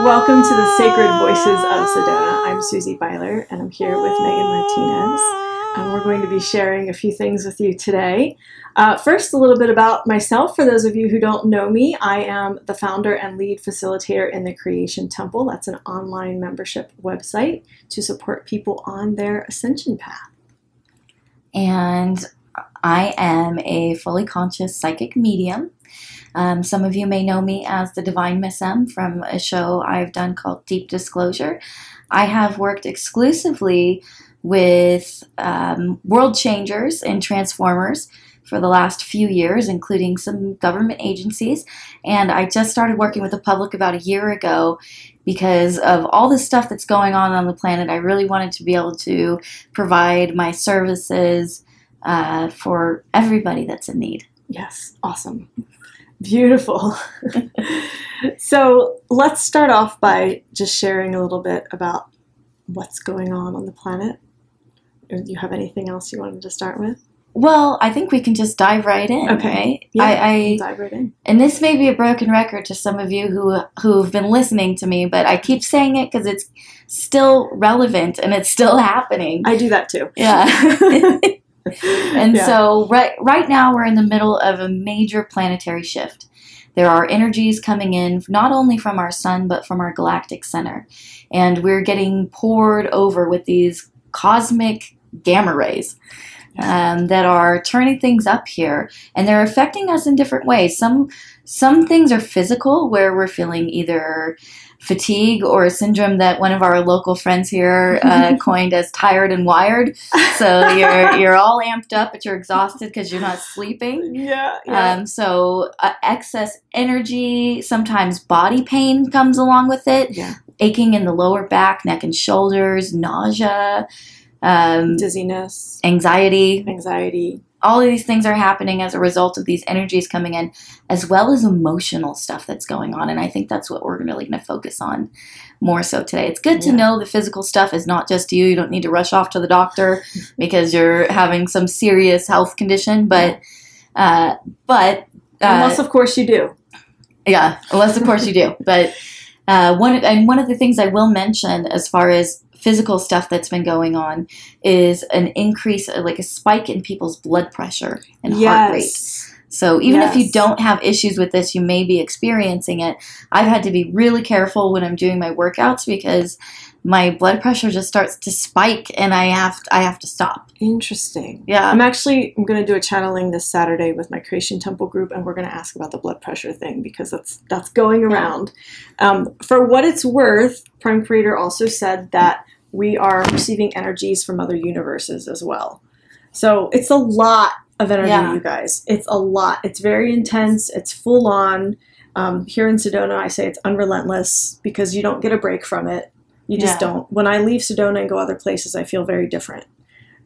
Welcome to the Sacred Voices of Sedona. I'm Susie Beiler, and I'm here with Magen Martinez. And we're going to be sharing a few things with you today. First, a little bit about myself. For those of you who don't know me, I am the founder and lead facilitator in the Creation Temple. That's an online membership website to support people on their ascension path. And I am a fully conscious psychic medium. Some of you may know me as the Divine Miss M from a show I've done called Deep Disclosure. I have worked exclusively with world changers and transformers for the last few years, including some government agencies. And I just started working with the public about a year ago because of all the stuff that's going on the planet. I really wanted to be able to provide my services for everybody that's in need. Yes, awesome. Beautiful. So let's start off by just sharing a little bit about what's going on the planet. Do you have anything else you wanted to start with? Well, I think we can just dive right in, okay. Right? Yeah, dive right in. And this may be a broken record to some of you who've been listening to me, but I keep saying it because it's still relevant and it's still happening. I do that too. Yeah. And so right now we're in the middle of a major planetary shift. There are energies coming in not only from our sun, but from our galactic center. And we're getting poured over with these cosmic gamma rays that are turning things up here. And they're affecting us in different ways. Some things are physical, where we're feeling either fatigue or a syndrome that one of our local friends here coined as tired and wired. So you're all amped up, but you're exhausted because you're not sleeping. Yeah. So excess energy, sometimes body pain comes along with it. Yeah. Aching in the lower back, neck and shoulders, nausea, dizziness, anxiety. All of these things are happening as a result of these energies coming in, as well as emotional stuff that's going on. And I think that's what we're really going to focus on more so today. It's good to know the physical stuff is not just you. You don't need to rush off to the doctor because you're having some serious health condition. But unless, of course, you do. Yeah, unless, of course, you do. But one of the things I will mention as far as physical stuff that's been going on is an increase, like a spike in people's blood pressure and heart rate. So even if you don't have issues with this, you may be experiencing it. I've had to be really careful when I'm doing my workouts because my blood pressure just starts to spike and I have to stop. Interesting. Yeah. I'm going to do a channeling this Saturday with my Creation Temple group, and we're going to ask about the blood pressure thing because that's going around. For what it's worth, Prime Creator also said that we are receiving energies from other universes as well. So it's a lot of energy, you guys. It's a lot. It's very intense. It's full on. Here in Sedona, I say it's unrelentless because you don't get a break from it. You just don't. When I leave Sedona and go other places, I feel very different.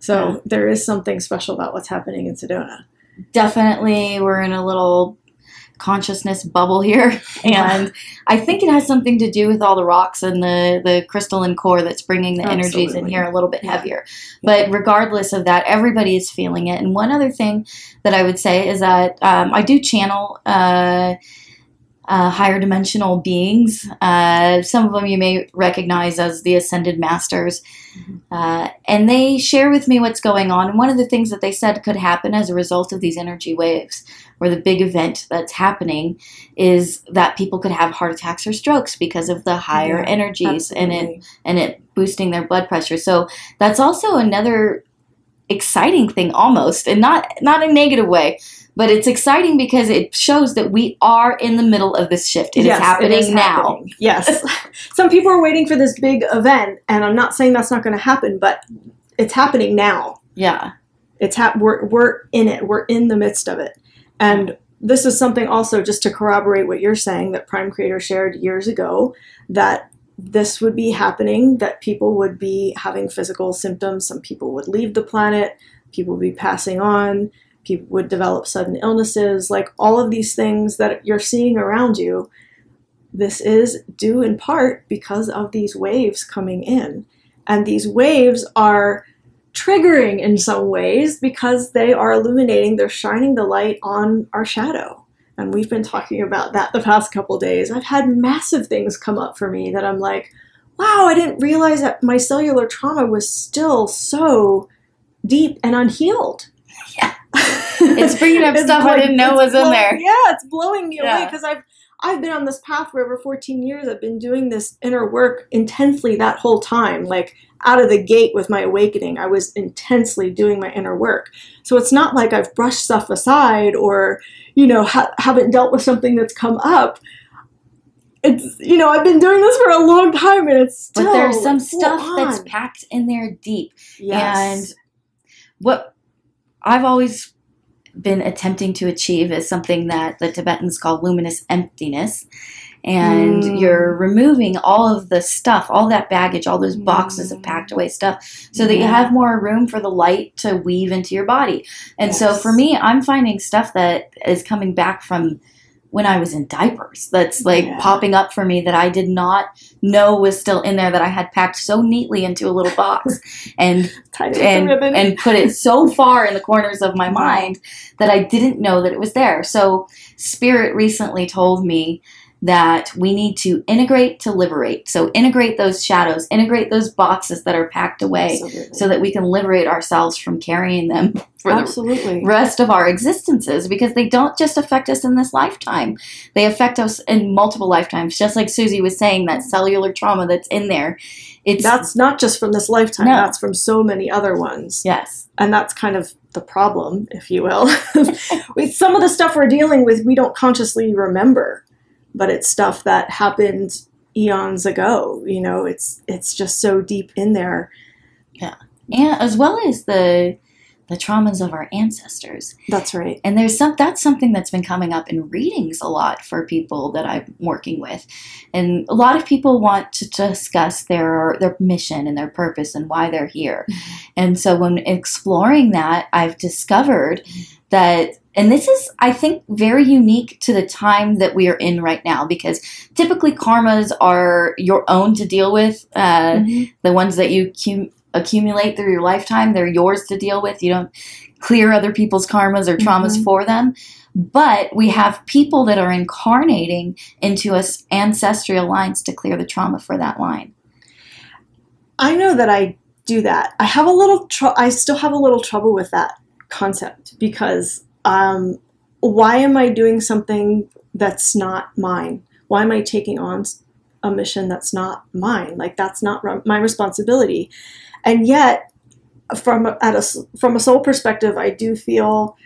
So there is something special about what's happening in Sedona. Definitely. We're in a little consciousness bubble here, and I think it has something to do with all the rocks and the crystalline core that's bringing the energies in here a little bit heavier. But regardless of that, everybody is feeling it. And one other thing that I would say is that I do channel higher dimensional beings. Some of them you may recognize as the Ascended Masters. And they share with me what's going on. And one of the things that they said could happen as a result of these energy waves, or the big event that's happening, is that people could have heart attacks or strokes because of the higher energies and it boosting their blood pressure. So that's also another exciting thing almost, and not a negative way. But it's exciting because it shows that we are in the middle of this shift. It is happening now. Yes. Some people are waiting for this big event, and I'm not saying that's not going to happen, but it's happening now. Yeah. We're in it. We're in the midst of it. And this is something also, just to corroborate what you're saying, that Prime Creator shared years ago, that this would be happening, that people would be having physical symptoms. Some people would leave the planet. People would be passing on. People would develop sudden illnesses, like all of these things that you're seeing around you. This is due in part because of these waves coming in. And these waves are triggering in some ways because they are illuminating, they're shining the light on our shadow. And we've been talking about that the past couple days. I've had massive things come up for me that I'm like, wow, I didn't realize that my cellular trauma was still so deep and unhealed. Yeah. It's bringing up stuff I didn't know was in there. Yeah, it's blowing me away because I've been on this path for over 14 years. I've been doing this inner work intensely that whole time. Like out of the gate with my awakening, I was intensely doing my inner work. So it's not like I've brushed stuff aside or, you know, haven't dealt with something that's come up. It's, you know, I've been doing this for a long time and it's still, but there's some stuff that's packed in there deep. Yes. And what I've always been attempting to achieve is something that the Tibetans call luminous emptiness. And you're removing all of the stuff, all that baggage, all those boxes of packed away stuff so that you have more room for the light to weave into your body. And so for me, I'm finding stuff that is coming back from when I was in diapers that's like popping up for me that I did not know was still in there, that I had packed so neatly into a little box and put it so far in the corners of my mind that I didn't know that it was there. So Spirit recently told me that we need to integrate to liberate. So integrate those shadows, integrate those boxes that are packed away so that we can liberate ourselves from carrying them for the rest of our existences, because they don't just affect us in this lifetime. They affect us in multiple lifetimes. Just like Susie was saying, that cellular trauma that's in there. That's not just from this lifetime. No. That's from so many other ones. Yes. And that's kind of the problem, if you will. With some of the stuff we're dealing with, we don't consciously remember. But it's stuff that happened eons ago. You know, it's just so deep in there. Yeah. And as well as the traumas of our ancestors. That's right. And that's something that's been coming up in readings a lot for people that I'm working with. And a lot of people want to discuss their mission and their purpose and why they're here. Mm-hmm. And so when exploring that, I've discovered that, and this is, I think, very unique to the time that we are in right now, because typically karmas are your own to deal with. The ones that you accumulate through your lifetime, they're yours to deal with. You don't clear other people's karmas or traumas for them. But we have people that are incarnating into us ancestral lines to clear the trauma for that line. I know that I do that. I still have a little trouble with that concept, because why am I doing something that's not mine? Why am I taking on a mission that's not mine? Like, that's not my responsibility. And yet, from a soul perspective, I do feel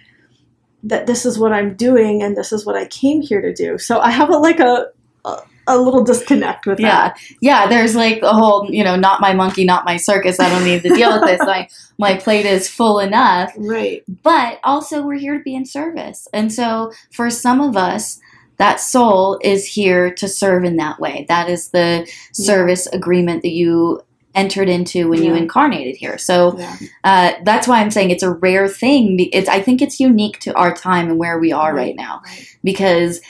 that this is what I'm doing and this is what I came here to do. So I have a little disconnect with that. Yeah, there's like a whole, not my monkey, not my circus. I don't need to deal with this. My plate is full enough. Right. But also we're here to be in service. And so for some of us, that soul is here to serve in that way. That is the service agreement that you entered into when you incarnated here. So that's why I'm saying it's a rare thing. I think it's unique to our time and where we are right now. Right. Because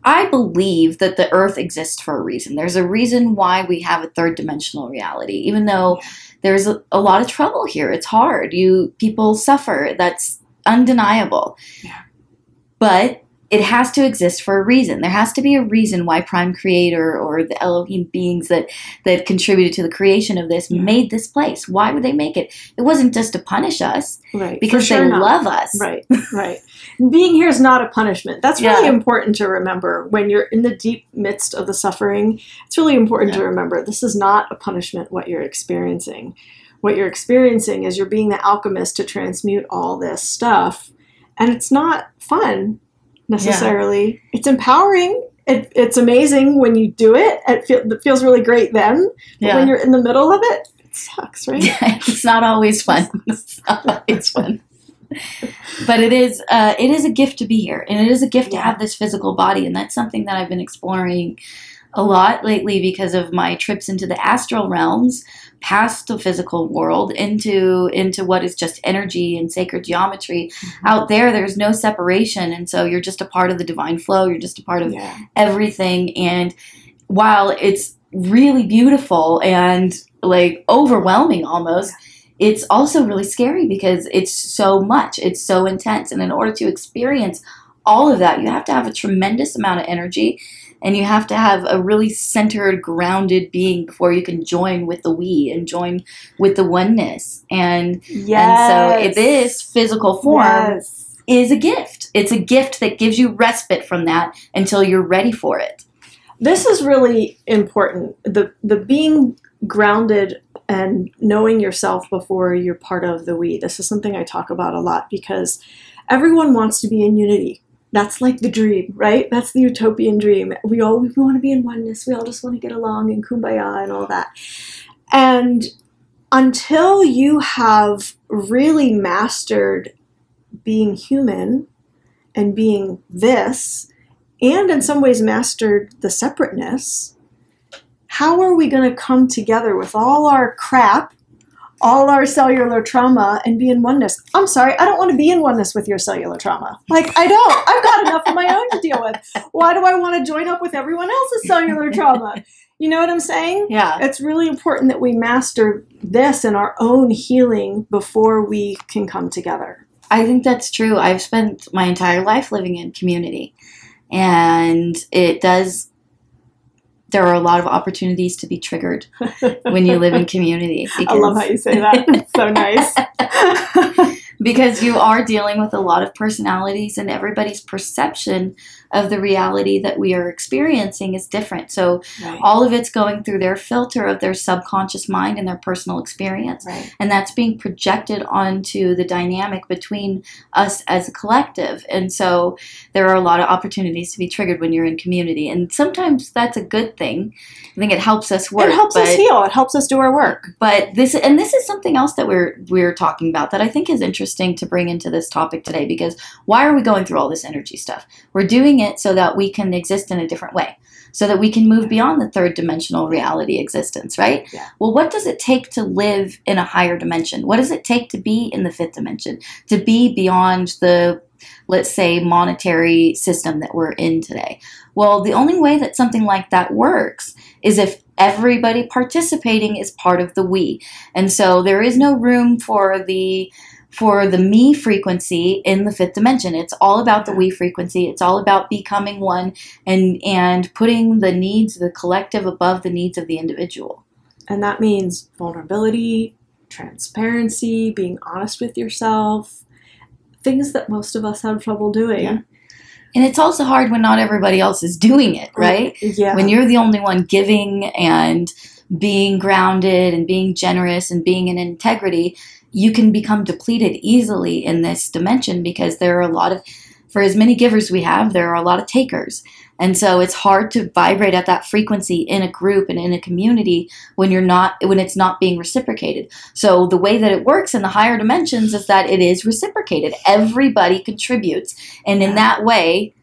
I believe that the earth exists for a reason. There's a reason why we have a third dimensional reality, even though there's a lot of trouble here. It's hard. People suffer. That's undeniable. Yeah. But it has to exist for a reason. There has to be a reason why Prime Creator or the Elohim beings that contributed to the creation of this made this place. Why would they make it? It wasn't just to punish us, right? Because they love us. Right, right. Being here is not a punishment. That's really important to remember when you're in the deep midst of the suffering. It's really important to remember this is not a punishment, what you're experiencing. What you're experiencing is you're being the alchemist to transmute all this stuff. And it's not fun necessarily. It's empowering. It's amazing when you do it. It feels really great then. But when you're in the middle of it, it sucks, right? Yeah, it's not always fun. It's not always fun. But it is a gift to be here. And it is a gift to have this physical body. And that's something that I've been exploring a lot lately because of my trips into the astral realms, past the physical world, into what is just energy and sacred geometry. Mm-hmm. Out there's no separation, and so you're just a part of the divine flow. You're just a part of everything. And while it's really beautiful and like overwhelming almost, it's also really scary because it's so much. It's so intense, and in order to experience all of that, you have to have a tremendous amount of energy, and you have to have a really centered, grounded being before you can join with the we and join with the oneness. And so this physical form is a gift. It's a gift that gives you respite from that until you're ready for it. This is really important. The being grounded and knowing yourself before you're part of the we. This is something I talk about a lot because everyone wants to be in unity. That's like the dream, right? That's the utopian dream. We want to be in oneness. We all just want to get along and kumbaya and all that. And until you have really mastered being human and being this, and in some ways mastered the separateness, how are we going to come together with all our crap, all our cellular trauma, and be in oneness? I'm sorry, I don't want to be in oneness with your cellular trauma. Like, I don't. I've got enough of my own to deal with. Why do I want to join up with everyone else's cellular trauma? You know what I'm saying? Yeah. It's really important that we master this in our own healing before we can come together. I think that's true. I've spent my entire life living in community, and there are a lot of opportunities to be triggered when you live in community. I love how you say that. It's so nice. Because you are dealing with a lot of personalities, and everybody's perception of the reality that we are experiencing is different. So all of it's going through their filter of their subconscious mind and their personal experience. Right. And that's being projected onto the dynamic between us as a collective. And so there are a lot of opportunities to be triggered when you're in community. And sometimes that's a good thing. I think it helps us work. It helps us heal. It helps us do our work. But this is something else that we're talking about that I think is interesting to bring into this topic today, because why are we going through all this energy stuff? We're doing it so that we can exist in a different way, so that we can move beyond the third dimensional reality existence, right? Yeah. Well, what does it take to live in a higher dimension? What does it take to be in the fifth dimension, to be beyond the, let's say, monetary system that we're in today? Well, the only way that something like that works is if everybody participating is part of the we. And so there is no room for the me frequency in the fifth dimension. It's all about the we frequency. It's all about becoming one and putting the needs of the collective above the needs of the individual. And that means vulnerability, transparency, being honest with yourself, things that most of us have trouble doing. Yeah. And it's also hard when not everybody else is doing it, right? Yeah. When you're the only one giving and being grounded and being generous and being in integrity, you can become depleted easily in this dimension, because there are for as many givers we have, there are a lot of takers. And so it's hard to vibrate at that frequency in a group and in a community when it's not being reciprocated. So the way that it works in the higher dimensions is that it is reciprocated. Everybody contributes. And in that way,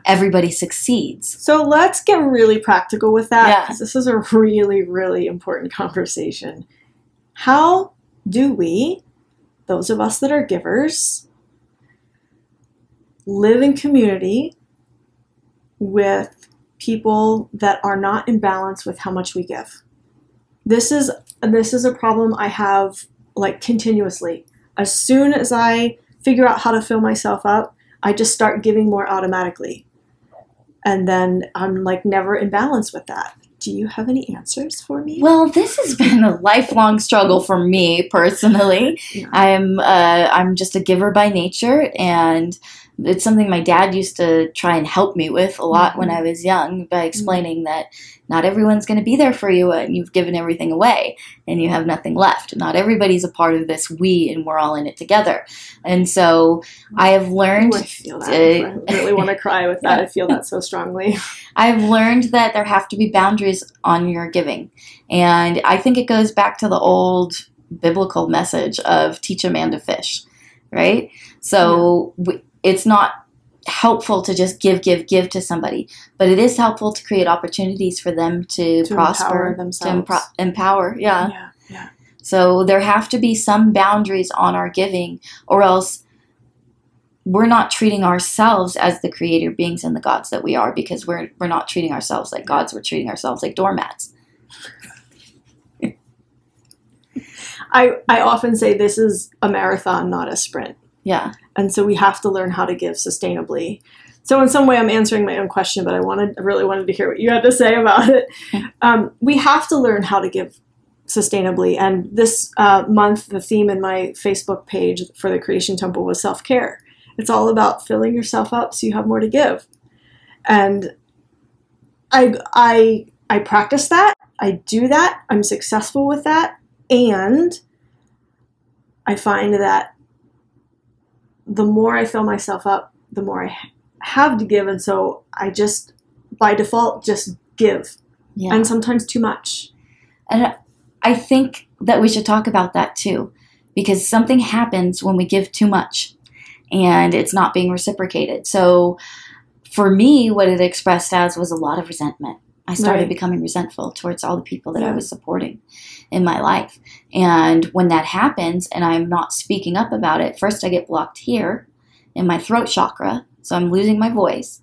everybody succeeds. So let's get really practical with that, because this is a really, really important conversation. How do we, those of us that are givers, live in community with people that are not in balance with how much we give? This is a problem I have like continuously. As soon as I figure out how to fill myself up, I just start giving more automatically. And then I'm like never in balance with that. Do you have any answers for me? Well, this has been a lifelong struggle for me personally. Yeah. I'm just a giver by nature, and it's something my dad used to try and help me with a lot when I was young, by explaining that not everyone's going to be there for you and you've given everything away and you have nothing left. Not everybody's a part of this we, and we're all in it together. And so I have learned... I feel that. I really want to cry with that. I feel that so strongly. I've learned that there have to be boundaries on your giving. And I think it goes back to the old biblical message of teach a man to fish, right? So it's not helpful to just give to somebody, but it is helpful to create opportunities for them to prosper, empower themselves. to empower. Yeah. So there have to be some boundaries on our giving, or else we're not treating ourselves as the creator beings and the gods that we are, because we're not treating ourselves like gods. We're treating ourselves like doormats. I often say this is a marathon, not a sprint. Yeah. And so we have to learn how to give sustainably. So in some way, I'm answering my own question, but I really wanted to hear what you had to say about it. We have to learn how to give sustainably. And this month, the theme in my Facebook page for the Creation Temple was self-care. It's all about filling yourself up so you have more to give. And I practice that. I do that. I'm successful with that. And I find that the more I fill myself up, the more I have to give. And so I just, by default, just give. Yeah. And sometimes too much. And I think that we should talk about that too, because something happens when we give too much and it's not being reciprocated. So for me, what it expressed as was a lot of resentment. I started becoming resentful towards all the people that I was supporting in my life. And when that happens and I'm not speaking up about it, first I get blocked here in my throat chakra, so I'm losing my voice.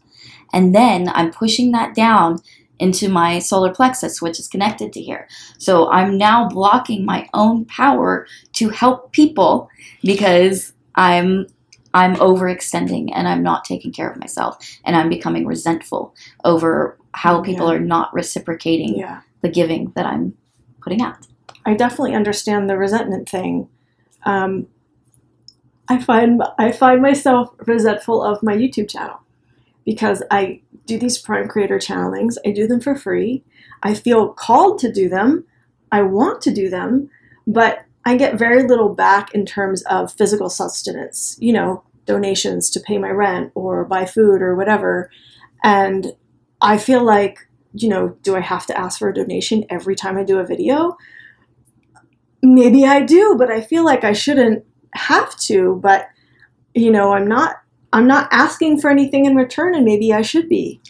And then I'm pushing that down into my solar plexus, which is connected to here. So I'm now blocking my own power to help people because I'm overextending and I'm not taking care of myself, and I'm becoming resentful over how people are not reciprocating the giving that I'm putting out. I definitely understand the resentment thing. I find myself resentful of my YouTube channel because I do these Prime Creator channelings. I do them for free. I feel called to do them. I want to do them, but I get very little back in terms of physical sustenance, you know, donations to pay my rent or buy food or whatever. And I feel like, you know, do I have to ask for a donation every time I do a video? Maybe I do, but I feel like I shouldn't have to. But, you know, I'm not asking for anything in return, and maybe I should be.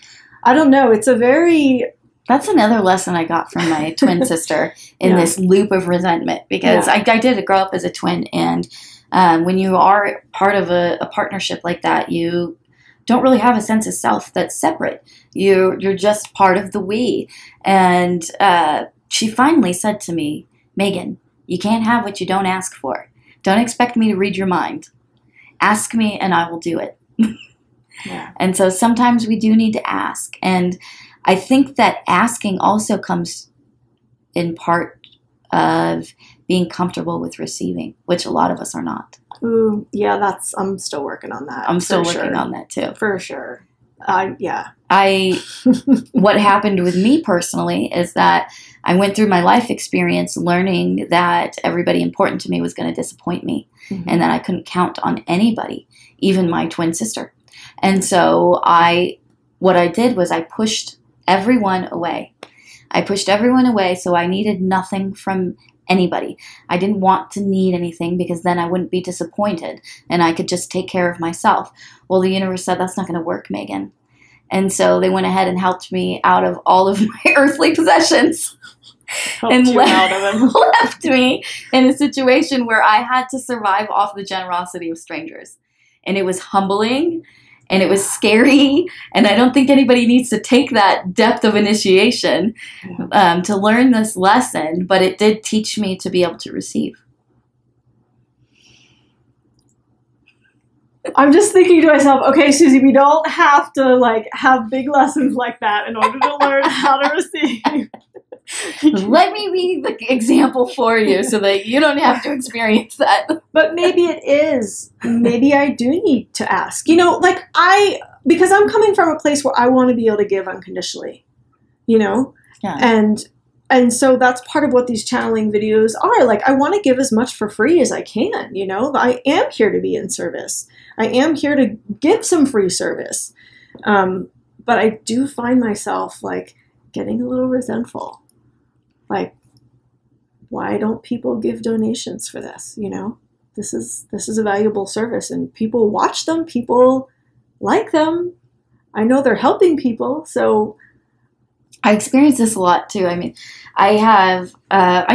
I don't know. It's a very... That's another lesson I got from my twin sister in this loop of resentment, because I did grow up as a twin, and when you are part of a partnership like that, you don't really have a sense of self that's separate. You're just part of the we. And she finally said to me, Megan, you can't have what you don't ask for. Don't expect me to read your mind. Ask me and I will do it. And so sometimes we do need to ask. And I think that asking also comes in part of being comfortable with receiving, which a lot of us are not. Ooh, yeah, I'm still working on that. I'm still working on that too. For sure. What happened with me personally is that I went through my life experience learning that everybody important to me was going to disappoint me, and that I couldn't count on anybody, even my twin sister. And so what I did was I pushed everyone away. So I needed nothing from anybody. I didn't want to need anything because then I wouldn't be disappointed and I could just take care of myself. Well, the universe said, that's not going to work, Megan. And so they went ahead and helped me out of all of my earthly possessions and left me in a situation where I had to survive off the generosity of strangers. And it was humbling and it was scary. And I don't think anybody needs to take that depth of initiation to learn this lesson, but it did teach me to be able to receive. I'm just thinking to myself, okay, Susie, we don't have to have big lessons like that in order to learn how to receive. Let me be the example for you so that you don't have to experience that. But maybe it is. Maybe I do need to ask. You know, because I'm coming from a place where I want to be able to give unconditionally, you know? Yeah. And so that's part of what these channeling videos are. Like, I want to give as much for free as I can, you know? I am here to be in service. I am here to give some free service. But I do find myself, getting a little resentful. Why don't people give donations for this, you know? This is a valuable service, and people watch them. People like them. I know they're helping people, so... I experience this a lot too. I mean, I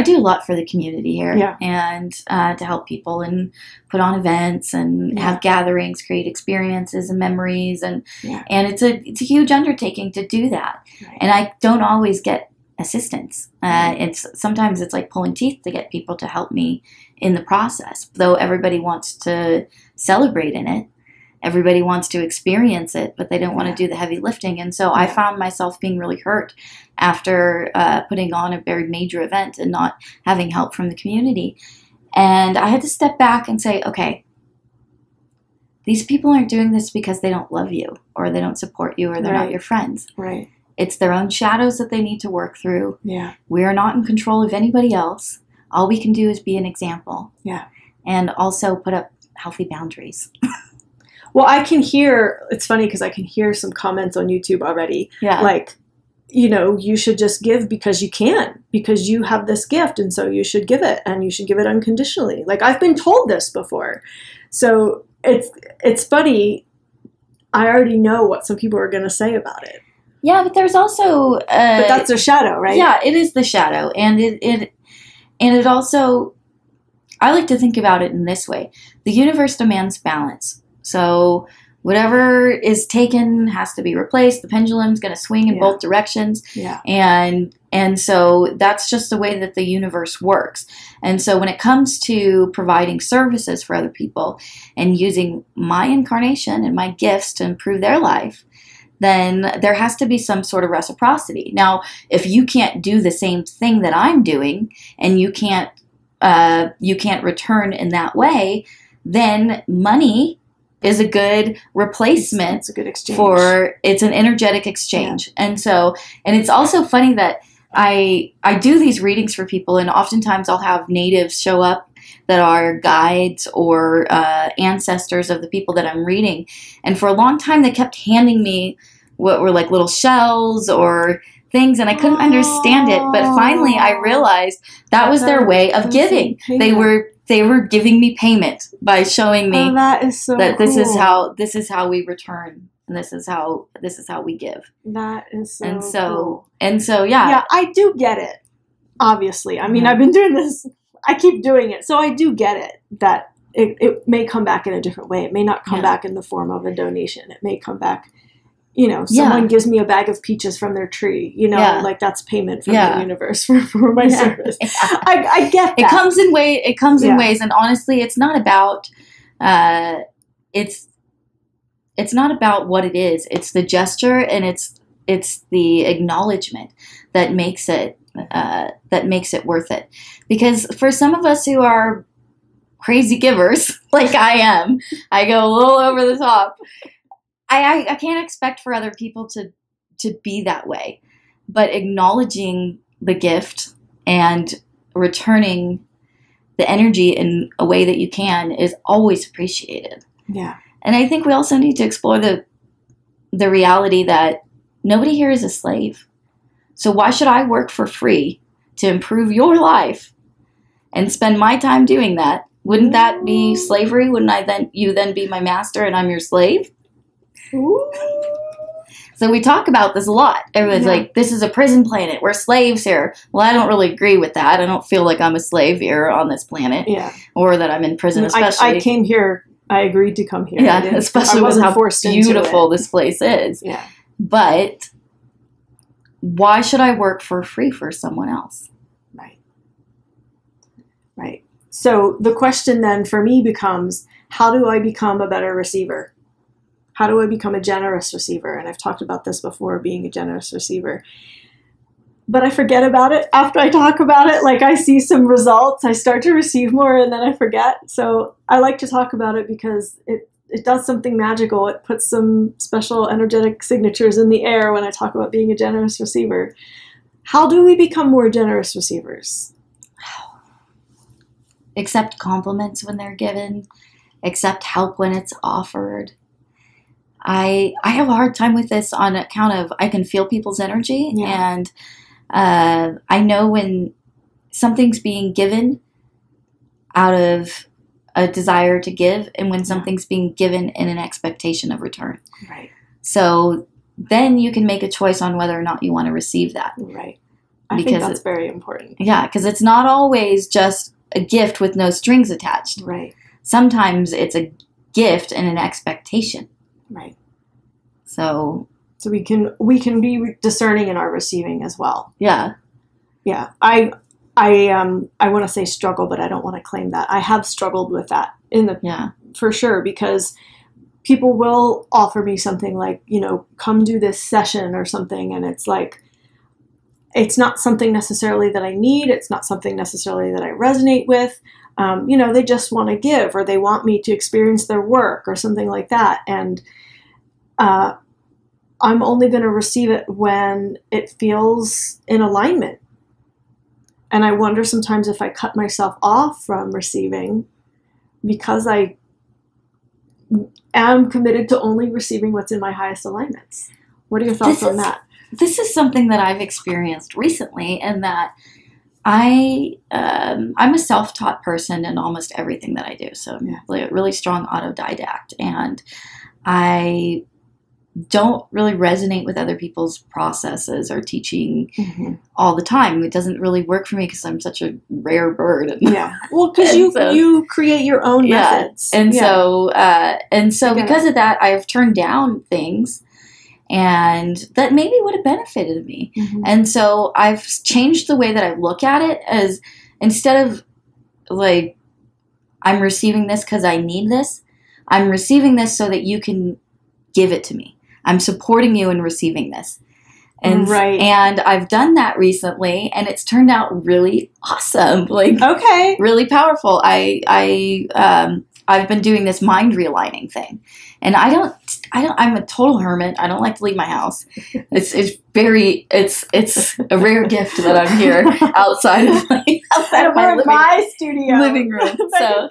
do a lot for the community here, and to help people and put on events and have gatherings, create experiences and memories, and it's a huge undertaking to do that. Right. And I don't always get assistance. Sometimes it's like pulling teeth to get people to help me in the process. Though everybody wants to celebrate in it, everybody wants to experience it, but they don't want to do the heavy lifting. And so I found myself being really hurt after putting on a very major event and not having help from the community. And I had to step back and say, okay, these people aren't doing this because they don't love you or they don't support you or they're not your friends. Right. It's their own shadows that they need to work through. Yeah. We are not in control of anybody else. All we can do is be an example. Yeah. And also put up healthy boundaries. Well, I can hear, it's funny because I can hear some comments on YouTube already. Yeah. Like, you know, you should just give because you can, because you have this gift, and so you should give it, and you should give it unconditionally. Like, I've been told this before. So it's funny. I already know what some people are going to say about it. Yeah, but there's also... but that's their shadow, right? Yeah, it is the shadow. And it also... I like to think about it in this way. The universe demands balance. So whatever is taken has to be replaced. The pendulum's going to swing in both directions. Yeah. And so that's just the way that the universe works. And so when it comes to providing services for other people and using my incarnation and my gifts to improve their life, then there has to be some sort of reciprocity. Now, if you can't do the same thing that I'm doing and you can't return in that way, then money is a good replacement. It's a good exchange. It's an energetic exchange. Yeah. And it's also funny that I do these readings for people, and oftentimes I'll have natives show up that are guides or ancestors of the people that I'm reading. And for a long time, they kept handing me what were like little shells or things, and I couldn't understand it. But finally, I realized that was their way of giving. They were giving me payment by showing me that is so that cool. this is how we return, and this is how we give. That is so cool. Yeah, I do get it. Obviously, I mean, I've been doing this. I keep doing it, so I do get it that it may come back in a different way. It may not come back in the form of a donation. It may come back. You know, someone gives me a bag of peaches from their tree, you know, like that's payment from the universe for my service. Yeah. I get that. It comes in ways. And honestly, it's not about, it's not about what it is. It's the gesture, and it's the acknowledgement that makes it worth it. Because for some of us who are crazy givers, like I am, I go a little over the top. I can't expect for other people to be that way, but acknowledging the gift and returning the energy in a way that you can is always appreciated. Yeah. And I think we also need to explore the reality that nobody here is a slave. So why should I work for free to improve your life and spend my time doing that? Wouldn't that be slavery? Wouldn't you then be my master and I'm your slave? Ooh. So we talk about this a lot. Everyone's like, this is a prison planet. We're slaves here. Well, I don't really agree with that. I don't feel like I'm a slave here on this planet. Yeah. Or that I'm in prison, especially. I came here. I agreed to come here. Yeah, especially with how beautiful this place is. Yeah. But why should I work for free for someone else? Right. Right. So the question then for me becomes, how do I become a better receiver? How do I become a generous receiver? And I've talked about this before, being a generous receiver. But I forget about it after I talk about it. Like, I see some results, I start to receive more, and then I forget. So I like to talk about it because it does something magical. It puts some special energetic signatures in the air when I talk about being a generous receiver. How do we become more generous receivers? Accept compliments when they're given. Accept help when it's offered. I have a hard time with this on account of I can feel people's energy, and I know when something's being given out of a desire to give, and when something's being given in an expectation of return. Right. So then you can make a choice on whether or not you want to receive that. Right. I think that's very important. Yeah, because it's not always just a gift with no strings attached. Right. Sometimes it's a gift and an expectation. Right. So we can be discerning in our receiving as well. Yeah. Yeah. I I want to say struggle, but I don't want to claim that. I have struggled with that for sure, because people will offer me something like, come do this session or something. And it's like, it's not something necessarily that I need. It's not something necessarily that I resonate with. They just want to give, or they want me to experience their work or something like that. And I'm only going to receive it when it feels in alignment. And I wonder sometimes if I cut myself off from receiving because I am committed to only receiving what's in my highest alignments. What are your thoughts on that? This is something that I've experienced recently, and that I'm a self-taught person in almost everything that I do. So I'm a really strong autodidact, and I don't really resonate with other people's processes or teaching all the time. It doesn't really work for me because I'm such a rare bird. Well, because you create your own methods. And so because of that, I've turned down things and that maybe would have benefited me. And so I've changed the way that I look at it, as instead of like, I'm receiving this because I need this, I'm receiving this so that you can give it to me. I'm supporting you in receiving this. And I've done that recently, and it's turned out really awesome. Really powerful. I've been doing this mind realigning thing, and I'm a total hermit. I don't like to leave my house. It's a rare gift that I'm here outside of my living room. So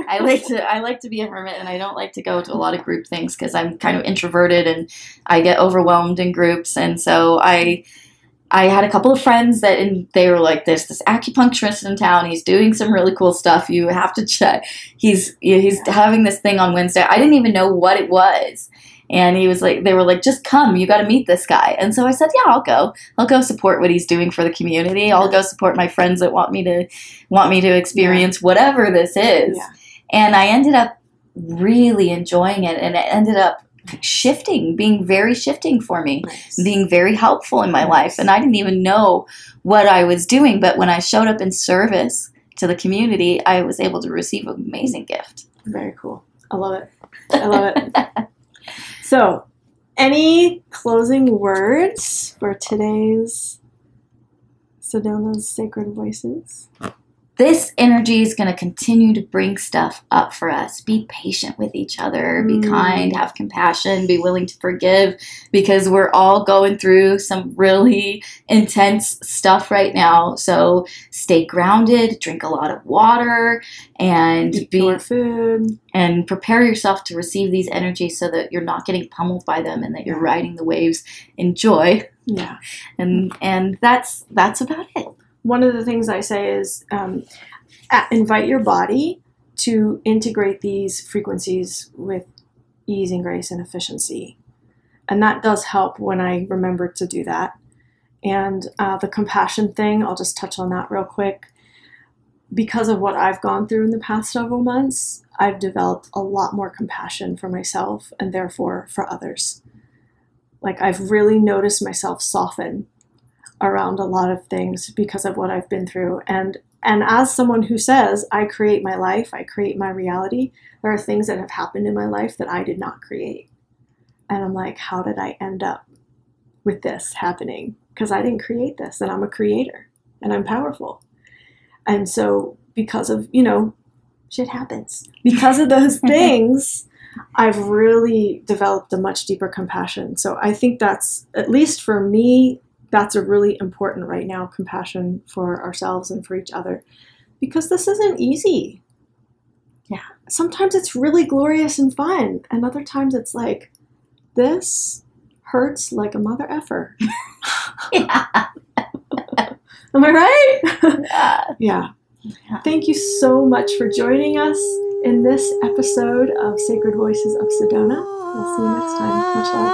I like to be a hermit, and I don't like to go to a lot of group things because I'm kind of introverted and I get overwhelmed in groups. And so I had a couple of friends and they were like, there's this acupuncturist in town. He's doing some really cool stuff. You have to check. He's having this thing on Wednesday. I didn't even know what it was. And they were like, just come, you got to meet this guy. And so I said, yeah, I'll go support what he's doing for the community. I'll go support my friends that want me to experience whatever this is. Yeah. And I ended up really enjoying it. And it ended up being very shifting for me, being very helpful in my life. And I didn't even know what I was doing. But when I showed up in service to the community, I was able to receive an amazing gift. Very cool. I love it. So, any closing words for today's Sedona's Sacred Voices? This energy is going to continue to bring stuff up for us. Be patient with each other. Be kind. Have compassion. Be willing to forgive, because we're all going through some really intense stuff right now. So stay grounded. Drink a lot of water, and eat more food, and prepare yourself to receive these energies so that you're not getting pummeled by them, and that you're riding the waves in joy. Yeah, and that's about it. One of the things I say is invite your body to integrate these frequencies with ease and grace and efficiency. And that does help when I remember to do that. And the compassion thing, I'll just touch on that real quick. Because of what I've gone through in the past several months, I've developed a lot more compassion for myself and therefore for others. Like, I've really noticed myself soften around a lot of things because of what I've been through. And as someone who says, I create my life, I create my reality, there are things that have happened in my life that I did not create. And I'm like, how did I end up with this happening? Because I didn't create this, and I'm a creator, and I'm powerful. And so because of, shit happens. Because of those things, I've really developed a much deeper compassion. So I think that's, at least for me, that's a really important right now, compassion for ourselves and for each other, because this isn't easy. Yeah. Sometimes it's really glorious and fun, and other times it's like, this hurts like a mother effer. Yeah. Am I right? Yeah. Thank you so much for joining us in this episode of Sacred Voices of Sedona. We'll see you next time. Much love.